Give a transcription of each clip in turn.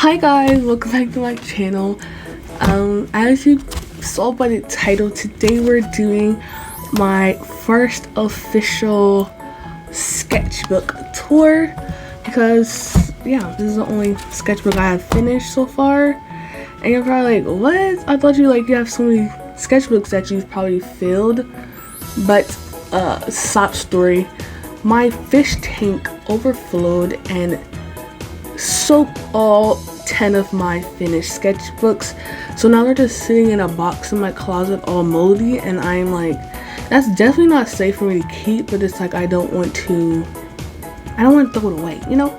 Hi guys, welcome back to my channel. As you saw by the title, today we're doing my first official sketchbook tour because yeah, this is the only sketchbook I have finished so far. And you're probably like, what? I thought you have so many sketchbooks that you've probably filled. But sob story, my fish tank overflowed and soaked all 10 of my finished sketchbooks, so now they're just sitting in a box in my closet all moldy, and I'm like, that's definitely not safe for me to keep, but it's like I don't want to throw it away, you know.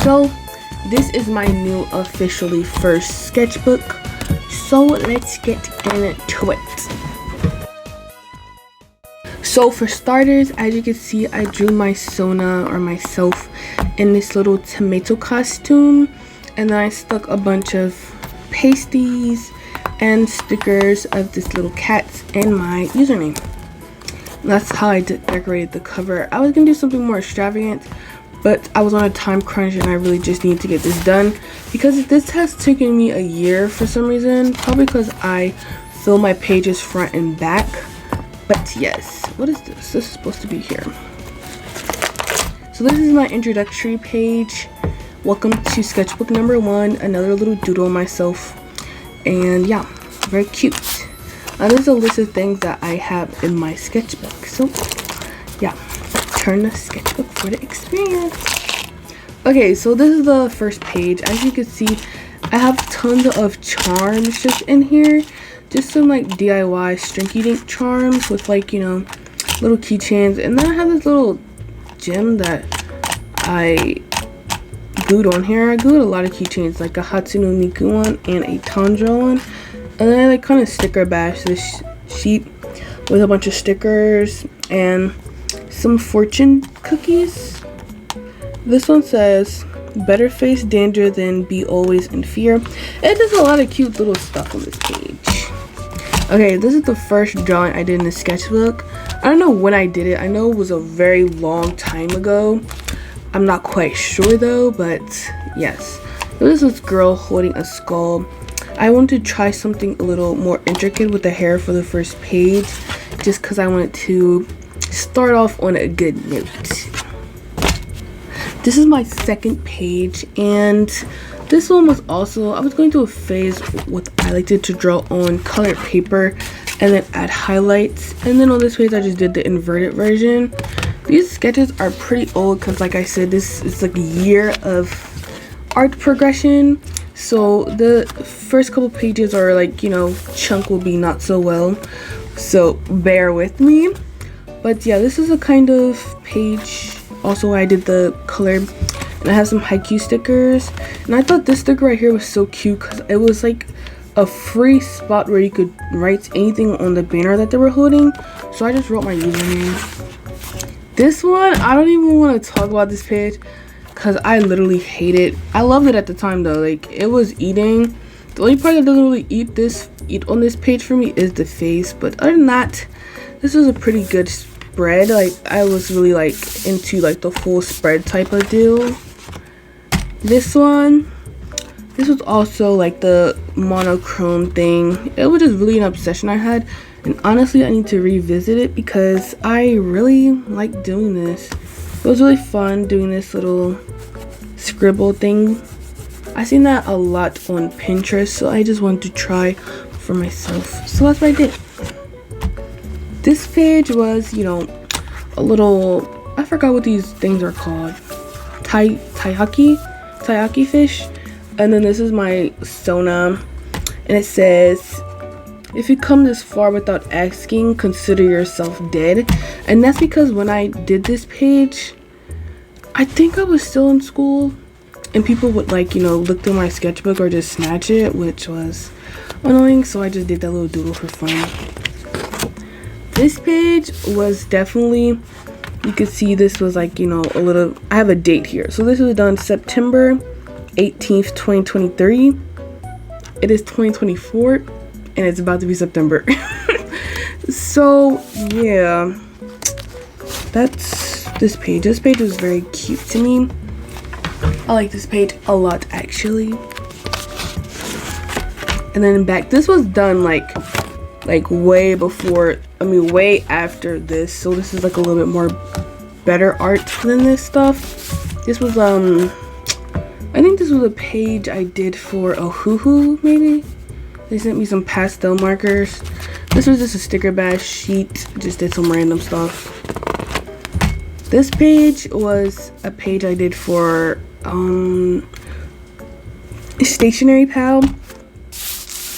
So this is my new officially first sketchbook, so let's get into it. So for starters, as you can see, I drew my Sona or myself in this little tomato costume, and then I stuck a bunch of pasties and stickers of this little cat and my username. That's how I decorated the cover. I was gonna do something more extravagant, but I was on a time crunch and I really just need to get this done because this has taken me a year for some reason, probably because I fill my pages front and back. But yes, what is this? This is supposed to be here. So this is my introductory page. Welcome to sketchbook number 1, another little doodle of myself. And yeah, very cute. There's a list of things that I have in my sketchbook. So yeah, turn the sketchbook for the experience. Okay, so this is the first page. As you can see, I have tons of charms just in here. Just some like DIY Strinky Dink charms with little keychains, and then I have this little gem that I glued on here. I glued a lot of keychains, like a Hatsune Miku one and a Tanjiro one, and then I kind of sticker bashed this sheet with a bunch of stickers and some fortune cookies. This one says, "Better face danger than be always in fear." It does a lot of cute little stuff on this page. Okay, this is the first drawing I did in the sketchbook. I don't know when I did it. I know it was a very long time ago. I'm not quite sure though, but yes. It was this girl holding a skull. I wanted to try something a little more intricate with the hair for the first page, just because I wanted to start off on a good note. This is my second page, and this one was also, I was going through a phase with I liked to draw on colored paper and then add highlights, and then on this page I just did the inverted version. These sketches are pretty old because, like I said, this is like a year of art progression, so the first couple pages are like, chunk will be not so well, so bear with me. But yeah, this is a kind of page also I did the color, and I have some haiku stickers, and I thought this sticker right here was so cute because it was like a free spot where you could write anything on the banner that they were holding, so I just wrote my username. This one, I don't even want to talk about this page because I literally hate it. I loved it at the time though, like it was eating. The only part that doesn't really eat on this page for me is the face, but other than that, this was a pretty good spread. Like I was really into the full spread type of deal. This one, this was also the monochrome thing. It was just really an obsession I had, and honestly I need to revisit it because I really like doing this. It was really fun doing this little scribble thing. I seen that a lot on Pinterest, so I just wanted to try for myself, so that's what I did. This page was, a little, I forgot what these things are called, taiyaki fish. And then this is my Sona, and it says, "If you come this far without asking, consider yourself dead." And that's because when I did this page, I think I was still in school, and people would look through my sketchbook or just snatch it, which was annoying, so I just did that little doodle for fun. This page was definitely, you could see this was a little, I have a date here, so this was done September 18th, 2023. It is 2024 and it's about to be September. So yeah, that's this page. This page was very cute to me. I like this page a lot, actually. And then back, this was done like way before, I mean way after this, so this is like a little bit more better art than this stuff. This was I think this was a page I did for Ohuhu, maybe. They sent me some pastel markers. This was just a sticker bash sheet, just did some random stuff. This page was a page I did for Stationery Pal.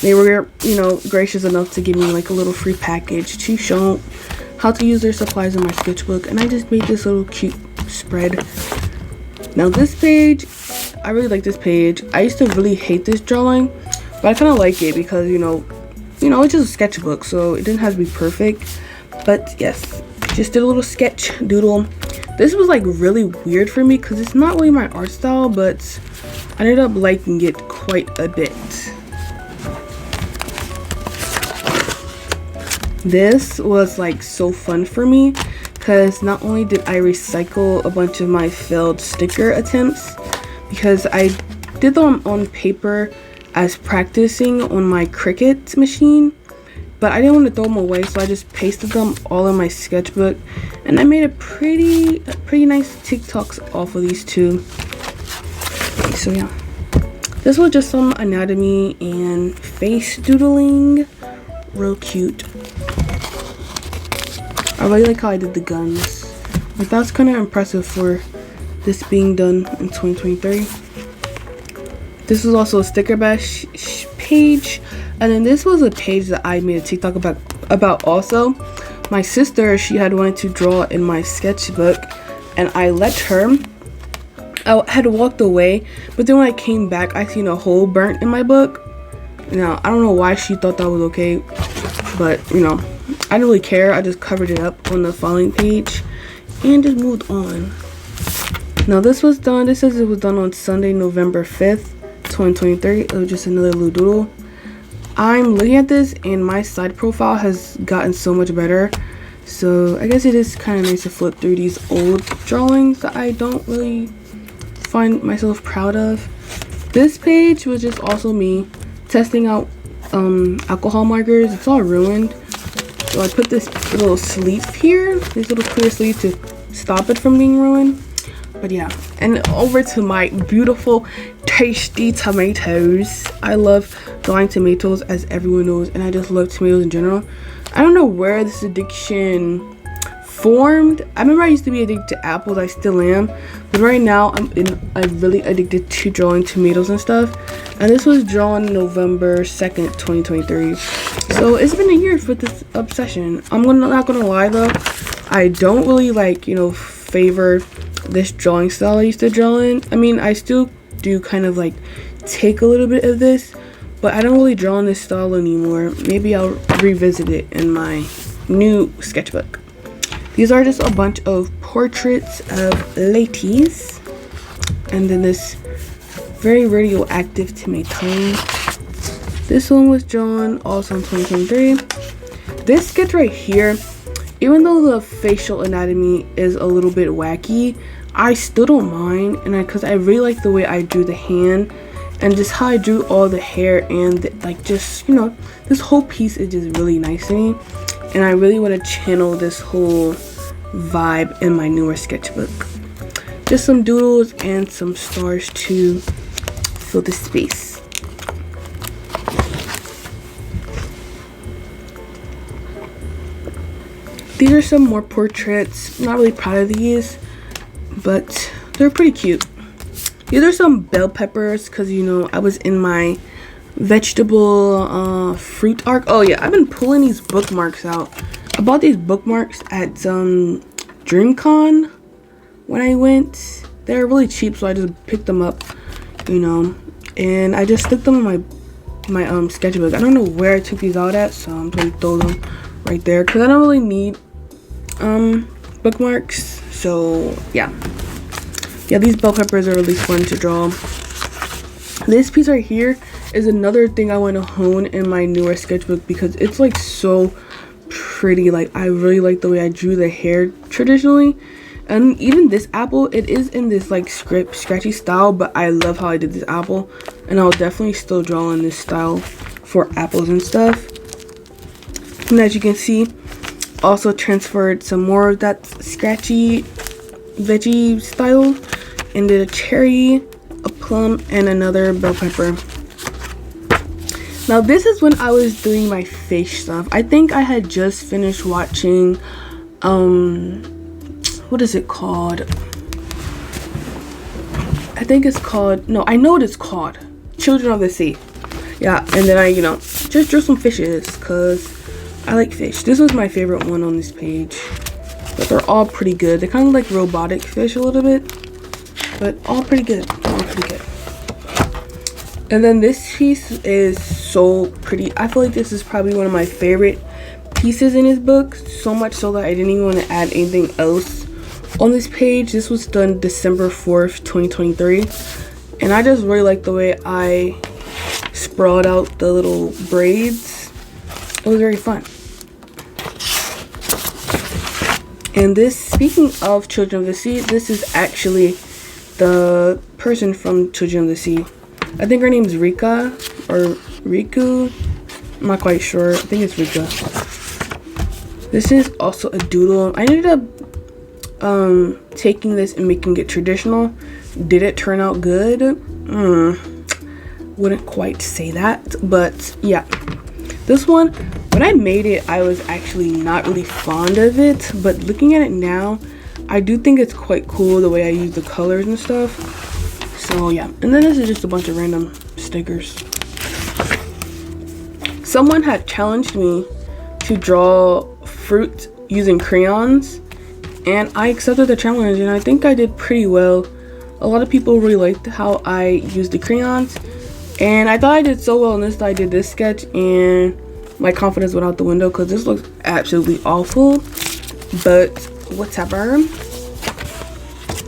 They were, you know, gracious enough to give me like a little free package to show how to use their supplies in my sketchbook, and I just made this little cute spread. Now this page, I really like this page. I used to really hate this drawing, but I kind of like it because you know it's just a sketchbook, so it didn't have to be perfect. But yes, just did a little sketch doodle. This was like really weird for me because it's not really my art style, but I ended up liking it quite a bit. This was like so fun for me because not only did I recycle a bunch of my failed sticker attempts, because I did them on paper as practicing on my Cricut machine, but I didn't want to throw them away, so I just pasted them all in my sketchbook, and I made a pretty nice TikToks off of these two. So yeah, this was just some anatomy and face doodling, real cute. I really like how I did the guns. Like, that's kind of impressive for this being done in 2023. This was also a sticker bash page, and then this was a page that I made a TikTok about also. My sister, she had wanted to draw in my sketchbook, and I let her. I had walked away, but then when I came back, I seen a hole burnt in my book. Now, I don't know why she thought that was okay, but you know, I didn't really care. I just covered it up on the following page and just moved on. Now this was done, this says it was done on Sunday, November 5th, 2023. It was just another little doodle. I'm looking at this and my side profile has gotten so much better. So I guess it is kind of nice to flip through these old drawings that I don't really find myself proud of. This page was just also me testing out alcohol markers. It's all ruined. So I put this little sleeve here, this little clear sleeve to stop it from being ruined. But yeah, and over to my beautiful, tasty tomatoes. I love drawing tomatoes, as everyone knows, and I just love tomatoes in general. I don't know where this addiction formed. I remember I used to be addicted to apples, I still am, but right now I'm really addicted to drawing tomatoes and stuff. And this was drawn November 2nd, 2023. So it's been a year for this obsession. I'm not gonna lie though, I don't really like, you know, favor this drawing style I used to draw in. I mean, I still do kind of like take a little bit of this, but I don't really draw in this style anymore. Maybe I'll revisit it in my new sketchbook. These are just a bunch of portraits of ladies, and then this very radioactive tomato. This one was drawn also in 2023. This sketch right here, even though the facial anatomy is a little bit wacky, I still don't mind, and because I really like the way I drew the hand and just how I drew all the hair, and like, just, you know, this whole piece is just really nice to me, and I really want to channel this whole vibe in my newer sketchbook. Just some doodles and some stars to fill the space. These are some more portraits. Not really proud of these, but they're pretty cute. These are some bell peppers because, you know, I was in my vegetable fruit arc. Oh yeah, I've been pulling these bookmarks out. I bought these bookmarks at DreamCon when I went. They're really cheap, so I just picked them up, you know, and I just stuck them in my sketchbook. I don't know where I took these out at, so I'm gonna throw them right there because I don't really need bookmarks. So yeah, these bell peppers are really fun to draw. This piece right here is another thing I want to hone in my newer sketchbook because it's like so pretty. Like, I really like the way I drew the hair traditionally. And even this apple, it is in this like scratchy style, but I love how I did this apple, and I'll definitely still draw in this style for apples and stuff. And as you can see, also transferred some more of that scratchy veggie style, and did a cherry, a plum, and another bell pepper. Now this is when I was doing my fish stuff. I think I had just finished watching what is it called? I think it's called, no, I know what it's called, Children of the Sea. Yeah, and then I, just drew some fishes because I like fish. This was my favorite one on this page, but they're all pretty good. They're kind of like robotic fish a little bit, but all pretty good. And then this piece is so pretty. I feel like this is probably one of my favorite pieces in his book, so much so that I didn't even want to add anything else on this page. This was done December 4th, 2023, and I just really like the way I sprawled out the little braids. It was very fun. And this, speaking of Children of the Sea, this is actually the person from Children of the Sea. I think her name is Rika or Riku. I'm not quite sure. I think it's Rika. This is also a doodle. I ended up taking this and making it traditional. Did it turn out good? Wouldn't quite say that, but yeah. This one, when I made it, I was actually not really fond of it, but looking at it now, I do think it's quite cool the way I use the colors and stuff. So yeah, and then this is just a bunch of random stickers. Someone had challenged me to draw fruit using crayons, and I accepted the challenge, and I think I did pretty well. A lot of people really liked how I used the crayons, and I thought I did so well in this that I did this sketch, and my confidence went out the window because this looks absolutely awful, but whatever.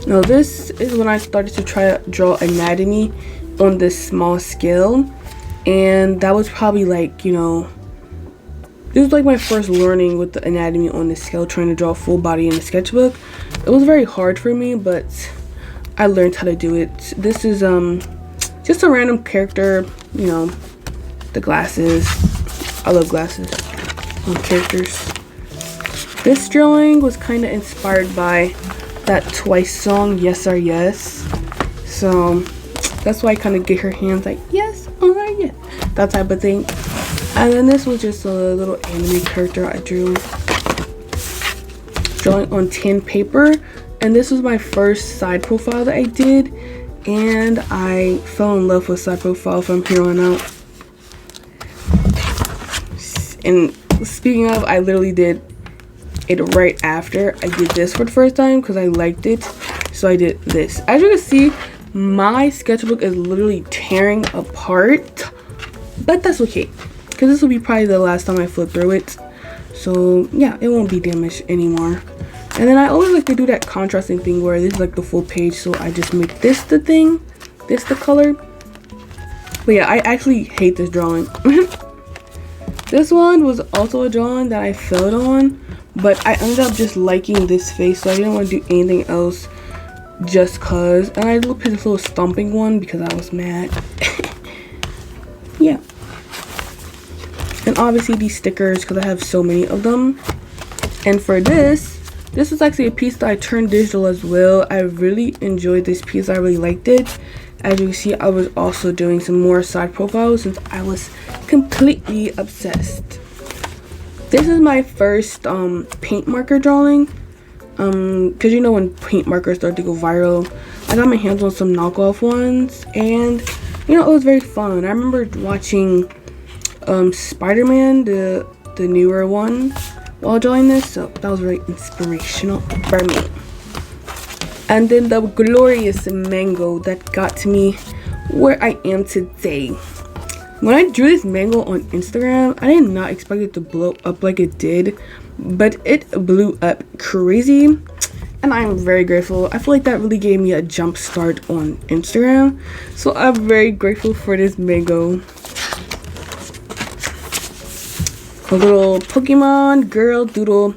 Now this is when I started to try to draw anatomy on this small scale, and that was probably like, this was like my first learning with the anatomy on this scale, trying to draw full body in the sketchbook. It was very hard for me, but I learned how to do it. This is just a random character, the glasses. I love glasses on characters. This drawing was kind of inspired by that Twice song, Yes or Yes. So that's why I kind of get her hands like, yes or yes, that type of thing. And then this was just a little anime character I drew, drawing on tin paper. And this was my first side profile that I did, and I fell in love with side profile from here on out. And speaking of, I literally did it right after I did this for the first time because I liked it, so I did this. As you can see, my sketchbook is literally tearing apart, but that's okay because this will be probably the last time I flip through it, so yeah, it won't be damaged anymore. And then I always like to do that contrasting thing where this is like the full page, so I just make this the thing, this the color. But yeah, I actually hate this drawing. This one was also a drawing that I failed on, but I ended up just liking this face, so I didn't want to do anything else just cause. And I did pick this little stomping one because I was mad. Yeah. And obviously these stickers because I have so many of them. And for this was actually a piece that I turned digital as well. I really enjoyed this piece. I really liked it. As you can see, I was also doing some more side profiles since I was completely obsessed. This is my first paint marker drawing. Because when paint markers start to go viral, I got my hands on some knockoff ones, and it was very fun. I remember watching Spider-Man, the newer one, while drawing this, so that was very inspirational for me. And then the glorious mango that got to me where I am today. When I drew this mango on Instagram, I did not expect it to blow up like it did, but it blew up crazy, and I'm very grateful. I feel like that really gave me a jump start on Instagram, so I'm very grateful for this mango. a little Pokemon girl doodle.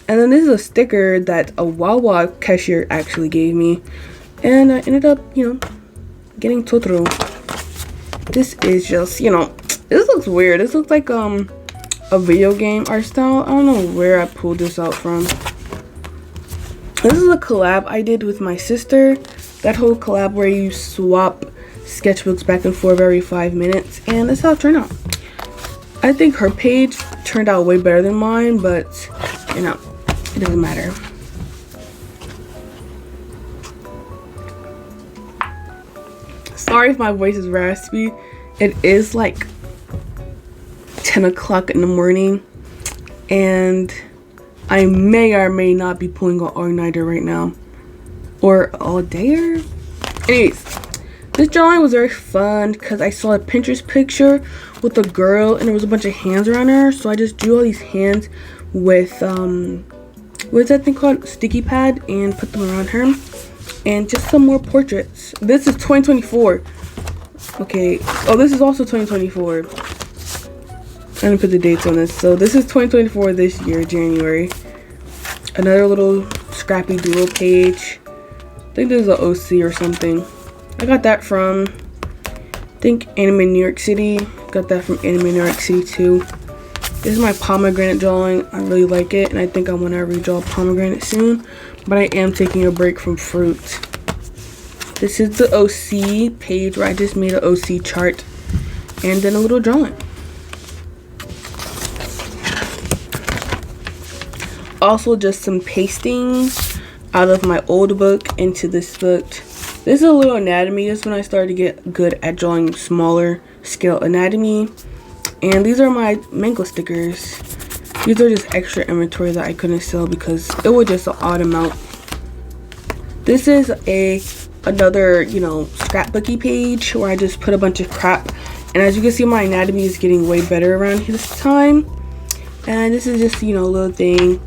And then this is a sticker that a Wawa cashier actually gave me. And I ended up, getting Totoro. This is just, this looks weird. This looks like a video game art style. I don't know where I pulled this out from. This is a collab I did with my sister. That whole collab where you swap sketchbooks back and forth every 5 minutes. And that's how it turned out. I think her page turned out way better than mine, but, it doesn't matter. Sorry if my voice is raspy. It is like 10 o'clock in the morning, and I may or may not be pulling an all-nighter right now, or all-dayer. Anyways, this drawing was very fun because I saw a Pinterest picture with a girl and there was a bunch of hands around her, so I just drew all these hands with what's that thing called, sticky pad, and put them around her, and just some more portraits. This is 2024. Okay, oh, this is also 2024. I didn't put the dates on this. So this is 2024 this year, January. Another little scrappy doodle page. I think this is an OC or something. I got that from, I think, Anime New York City. Got that from Anime New York City too. This is my pomegranate drawing. I really like it, and I think I want to redraw pomegranate soon. But I am taking a break from fruit. This is the OC page where I just made an OC chart and then a little drawing. Also just some pasting out of my old book into this book. This is a little anatomy. This is when I started to get good at drawing smaller scale anatomy. And these are my mango stickers. These are just extra inventory that I couldn't sell because it was just an odd amount. This is another, scrapbooky page where I just put a bunch of crap. And as you can see, my anatomy is getting way better around this time. And this is just, a little thing.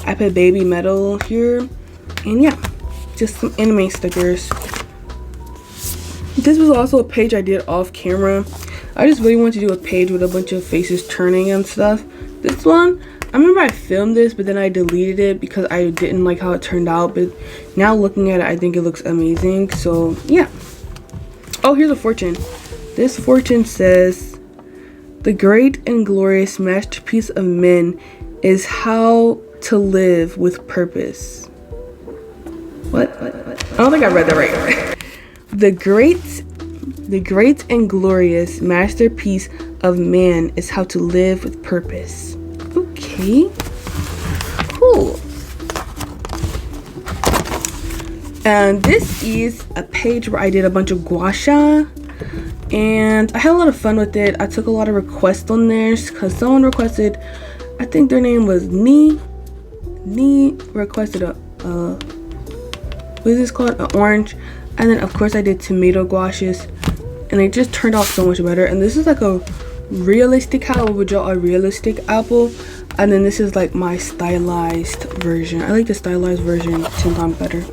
I put baby metal here. And yeah, just some anime stickers. This was also a page I did off camera. I just really wanted to do a page with a bunch of faces turning and stuff. This one, I remember I filmed this, but then I deleted it because I didn't like how it turned out. But now looking at it, I think it looks amazing. So yeah. Oh, here's a fortune. This fortune says, "The great and glorious masterpiece of men is how to live with purpose." What? I don't think I read that right. The great and glorious masterpiece of man is how to live with purpose. Okay. Cool. And this is a page where I did a bunch of gua sha. And I had a lot of fun with it. I took a lot of requests on there because someone requested, I think their name was Nee requested what is this called? An orange. And then of course I did tomato gouaches, and it just turned out so much better. And this is like a realistic, how I would draw a realistic apple. And then this is like my stylized version. I like the stylized version 10 times better.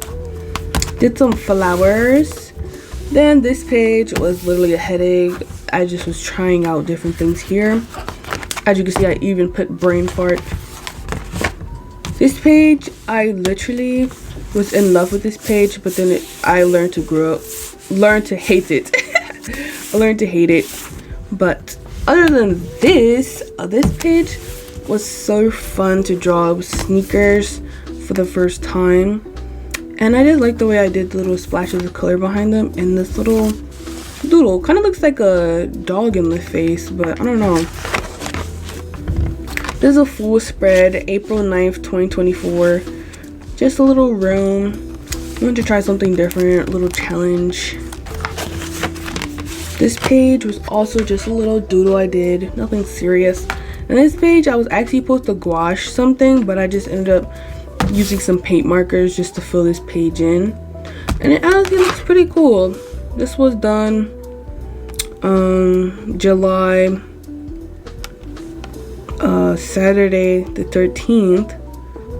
Did some flowers. Then this page was literally a headache. I just was trying out different things here. As you can see, I even put brain fart. This page, I literally was in love with this page, but then I learned to hate it. I learned to hate it. But other than this page was so fun to draw. It was sneakers for the first time. And I did like the way I did the little splashes of color behind them. And this little doodle kind of looks like a dog in the face, but I don't know. This is a full spread, April 9th, 2024. Just a little room. I wanted to try something different, a little challenge. This page was also just a little doodle I did, nothing serious. And this page, I was actually supposed to gouache something, but I just ended up using some paint markers just to fill this page in. And it honestly looks pretty cool. This was done July, Saturday the 13th,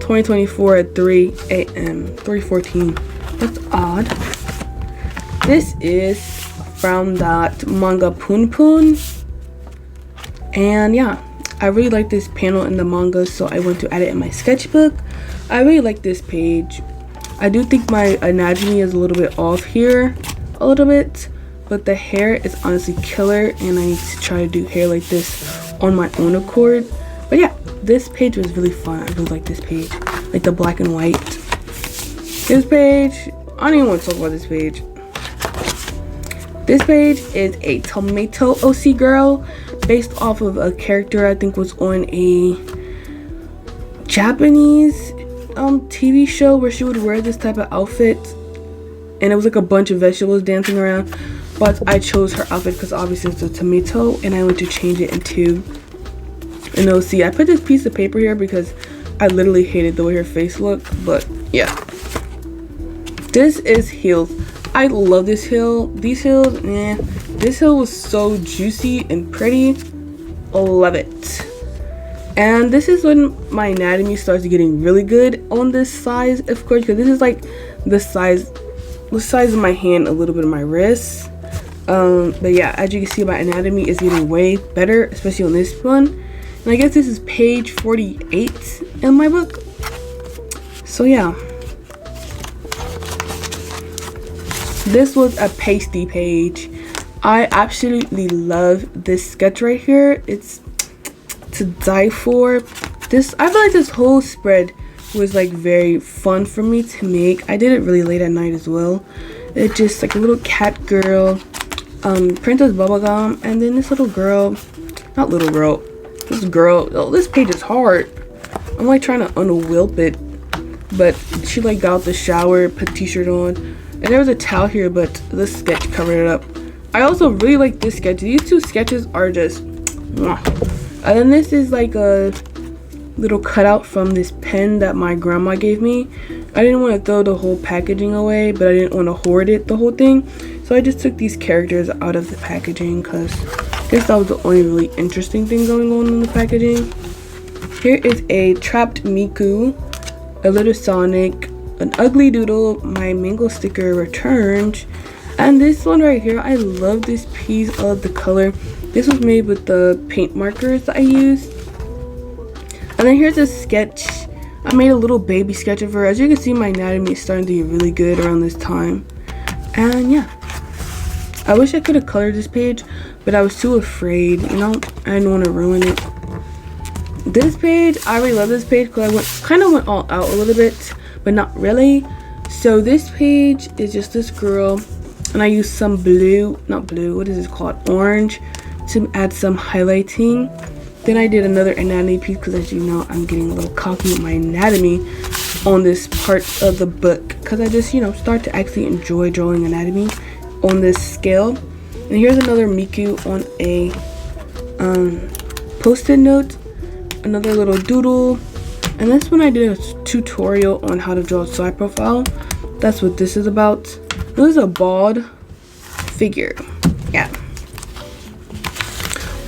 2024 at 3 a.m. 3:14. That's odd. This is from that manga Poon Poon. And yeah, I really like this panel in the manga, so I went to add it in my sketchbook. I really like this page. I do think my anatomy is a little bit off here, a little bit, but the hair is honestly killer, and I need to try to do hair like this on my own accord. But yeah, this page was really fun. I really like this page, like the black and white. This page, I don't even want to talk about this page. This page is a tomato OC girl based off of a character I think was on a Japanese TV show where she would wear this type of outfit, and it was like a bunch of vegetables dancing around, but I chose her outfit because obviously it's a tomato, and I went to change it into an OC. I put this piece of paper here because I literally hated the way her face looked, but yeah. This is heels. I love this heel. These heels, man, this heel was so juicy and pretty. Love it. And this is when my anatomy starts getting really good on this size, of course, because this is like the size of my hand, a little bit of my wrist. But yeah, as you can see, my anatomy is getting way better, especially on this one. And I guess this is page 48 in my book. So yeah, this was a pasty page. I absolutely love this sketch right here. It's to die for. This, I feel like this whole spread was like very fun for me to make. I did it really late at night as well. It's just like a little cat girl, Princess Bubblegum, and then this little girl, not little girl, this girl. Oh, this page is hard. I'm like trying to unwhelp it, but she like got out the shower, put t-shirt on, and there was a towel here, but the sketch covered it up. I also really like this sketch. These two sketches are just mwah. And then this is like a little cutout from this pen that my grandma gave me. I didn't want to throw the whole packaging away, but I didn't want to hoard it, the whole thing. So I just took these characters out of the packaging because I guess that was the only really interesting thing going on in the packaging. Here is a trapped Miku, a little Sonic, an ugly doodle, my mango sticker returned, and this one right here, I love this piece of the color. This was made with the paint markers that I used. And then here's a sketch. I made a little baby sketch of her. As you can see, my anatomy is starting to get really good around this time. And yeah, I wish I could have colored this page, but I was too afraid, you know, I didn't want to ruin it. This page, I really love this page because I kind of went all out a little bit, but not really. So this page is just this girl, and I used some blue, not blue, what is this called, orange, to add some highlighting. Then I did another anatomy piece because, as you know, I'm getting a little cocky with my anatomy on this part of the book because I just, you know, start to actually enjoy drawing anatomy on this scale. And here's another Miku on a post-it note, another little doodle, and this one I did a tutorial on how to draw a side profile. That's what this is about. This is a bald figure. Yeah.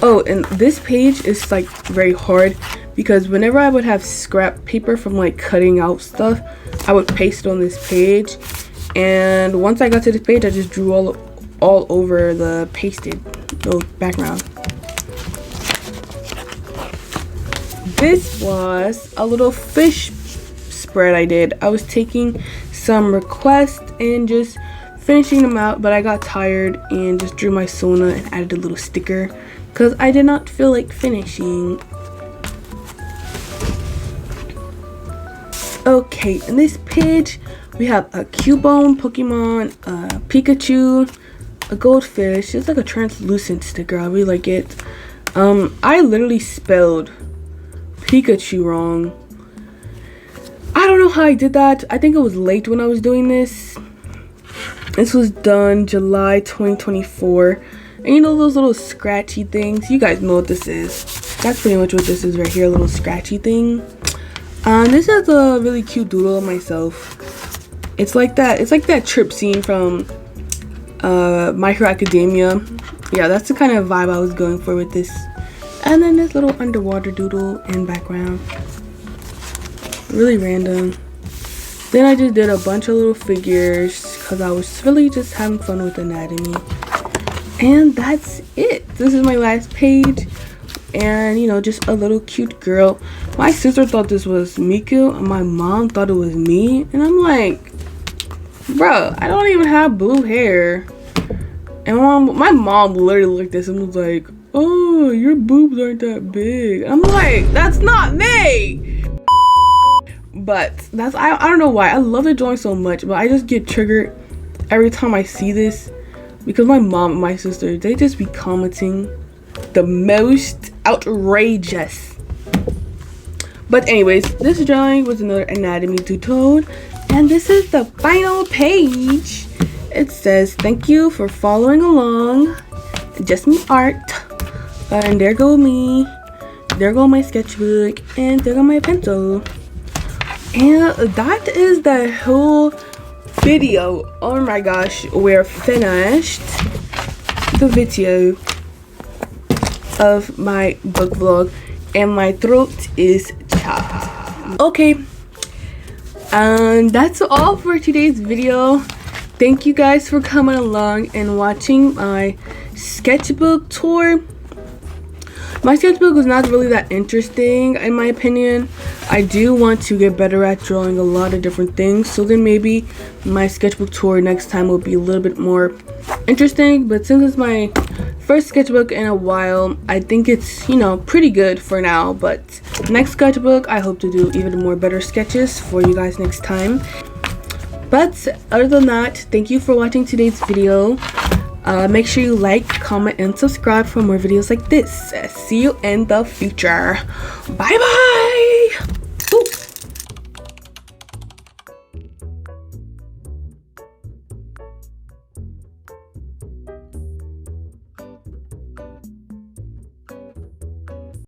Oh, and this page is like very hard because whenever I would have scrap paper from like cutting out stuff, I would paste it on this page, and once I got to this page, I just drew all over the pasted little background. This was a little fish spread I did. I was taking some requests and just finishing them out, but I got tired and just drew my Sona and added a little sticker because I did not feel like finishing. Okay, in this page we have a Cubone Pokemon, a Pikachu, a goldfish. It's like a translucent sticker. I really like it. I literally spelled Pikachu wrong. I don't know how I did that. I think it was late when I was doing this. This was done July 2024. And you know those little scratchy things? You guys know what this is. That's pretty much what this is right here, a little scratchy thing. This is a really cute doodle of myself. It's like that trip scene from My Hero Academia. Yeah, that's the kind of vibe I was going for with this. And then this little underwater doodle in background. Really random. Then I just did a bunch of little figures because I was really just having fun with anatomy. And that's it. This is my last page. and you know, just a little cute girl. My sister thought this was Miku and my mom thought it was me, and I'm like, bro, I don't even have blue hair. And my mom literally looked at this and was like, oh, your boobs aren't that big. I'm like, that's not me. But that's, I don't know why I love the drawing so much, but I just get triggered every time I see this because my mom and my sister, they just be commenting the most outrageous. But anyways, this drawing was another anatomy tutorial, and this is the final page. It says, thank you for following along. Just me art. And there go me. There go my sketchbook. And there go my pencil. And that is the whole video. Oh my gosh, we're finished the video of my book vlog. And my throat is chapped. Okay. And that's all for today's video. Thank you guys for coming along and watching my sketchbook tour. My sketchbook was not really that interesting in my opinion. I do want to get better at drawing a lot of different things, so then maybe my sketchbook tour next time will be a little bit more interesting. But since it's my first sketchbook in a while, I think it's, you know, pretty good for now. But next sketchbook, I hope to do even more better sketches for you guys next time. But other than that, thank you for watching today's video. Make sure you like, comment, and subscribe for more videos like this. See you in the future. Bye bye.